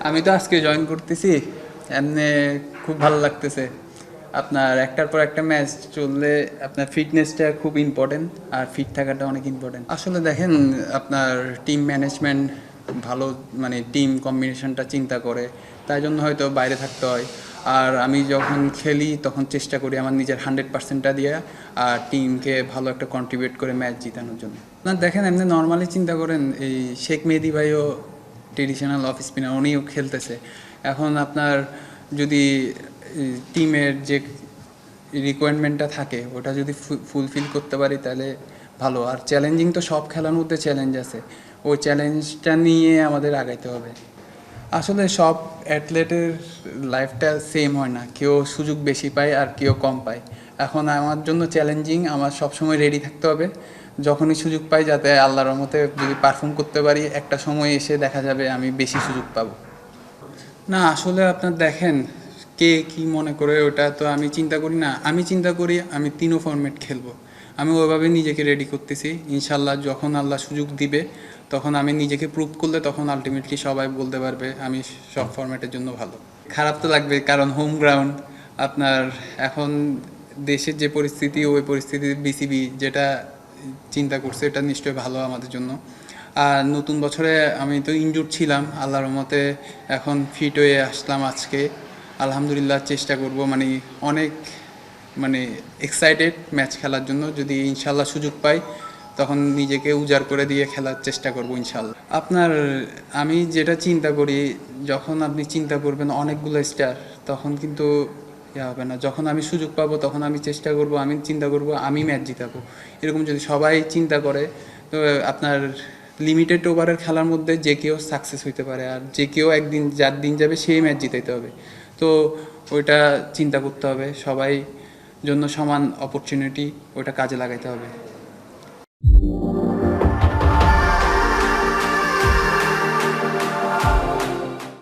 আমি তো আজকে জয়েন করতেছি, এমনি খুব ভালো লাগতেছে। আপনার একটার পর একটা ম্যাচ চললে আপনার ফিটনেসটা খুব ইম্পর্টেন্ট, আর ফিট থাকাটা অনেক ইম্পর্টেন্ট। আসলে দেখেন, আপনার টিম ম্যানেজমেন্ট ভালো, মানে টিম কম্বিনেশনটা চিন্তা করে, তাই জন্য হয়তো বাইরে থাকতে হয়। আর আমি যখন খেলি তখন চেষ্টা করি আমার নিজের 100%টা দিয়ে, আর টিমকে ভালো একটা কন্ট্রিবিউট করে ম্যাচ জিতানোর জন্য। না দেখেন, এমনি নর্মালি চিন্তা করেন, এই শেখ মেহেদী ভাইও ট্রেডিশনাল অফ স্পিনার, উনিও খেলতেছে। এখন আপনার যদি টিমের যে রিকোয়ারমেন্টটা থাকে ওটা যদি ফুলফিল করতে পারি তাহলে ভালো। আর চ্যালেঞ্জিং তো সব খেলার মধ্যে চ্যালেঞ্জ আছে, ওই চ্যালেঞ্জটা নিয়ে আমাদের আগাইতে হবে। আসলে সব অ্যাথলেটের লাইফটা সেম হয় না, কেউ সুযোগ বেশি পায় আর কেউ কম পায়। এখন আমার জন্য চ্যালেঞ্জিং, আমার সবসময় রেডি থাকতে হবে, যখনই সুযোগ পাই যাতে আল্লাহর রহমতে যদি পারফর্ম করতে পারি, একটা সময় এসে দেখা যাবে আমি বেশি সুযোগ পাবো। না আসলে আপনার দেখেন, কে কি মনে করে ওটা তো আমি চিন্তা করি না। আমি চিন্তা করি আমি তিনও ফরম্যাট খেলবো, আমি ওইভাবে নিজেকে রেডি করতেছি। ইনশাল্লাহ যখন আল্লাহ সুযোগ দিবে তখন আমি নিজেকে প্রুভ করলে তখন আলটিমেটলি সবাই বলতে পারবে আমি সব ফরম্যাটের জন্য ভালো। খারাপ তো লাগবে, কারণ হোম গ্রাউন্ড আপনার, এখন দেশের যে পরিস্থিতি ওই পরিস্থিতি বিসিবি যেটা চিন্তা করছে এটা নিশ্চয়ই ভালো আমাদের জন্য। আর নতুন বছরে আমি তো ইনজুর ছিলাম, আল্লাহর রহমতে এখন ফিট হয়ে আসলাম আজকে। আলহামদুলিল্লাহ চেষ্টা করব, মানে অনেক, মানে এক্সাইটেড ম্যাচ খেলার জন্য। যদি ইনশাল্লাহ সুযোগ পাই তখন নিজেকে উজাড় করে দিয়ে খেলার চেষ্টা করব ইনশাল্লাহ। আপনার, আমি যেটা চিন্তা করি, যখন আপনি চিন্তা করবেন অনেকগুলো স্টার, তখন কিন্তু হবে না। যখন আমি সুযোগ পাবো তখন আমি চেষ্টা করব, আমি চিন্তা করব আমি ম্যাচ জিতাবো। এরকম যদি সবাই চিন্তা করে তো আপনার লিমিটেড ওভারের খেলার মধ্যে যে কেউ সাকসেস হইতে পারে, আর যে কেউ একদিন যার দিন যাবে সেই ম্যাচ জিতাইতে হবে। তো ওইটা চিন্তা করতে হবে, সবাই জন্য সমান অপরচুনিটি, ওইটা কাজে লাগাইতে হবে।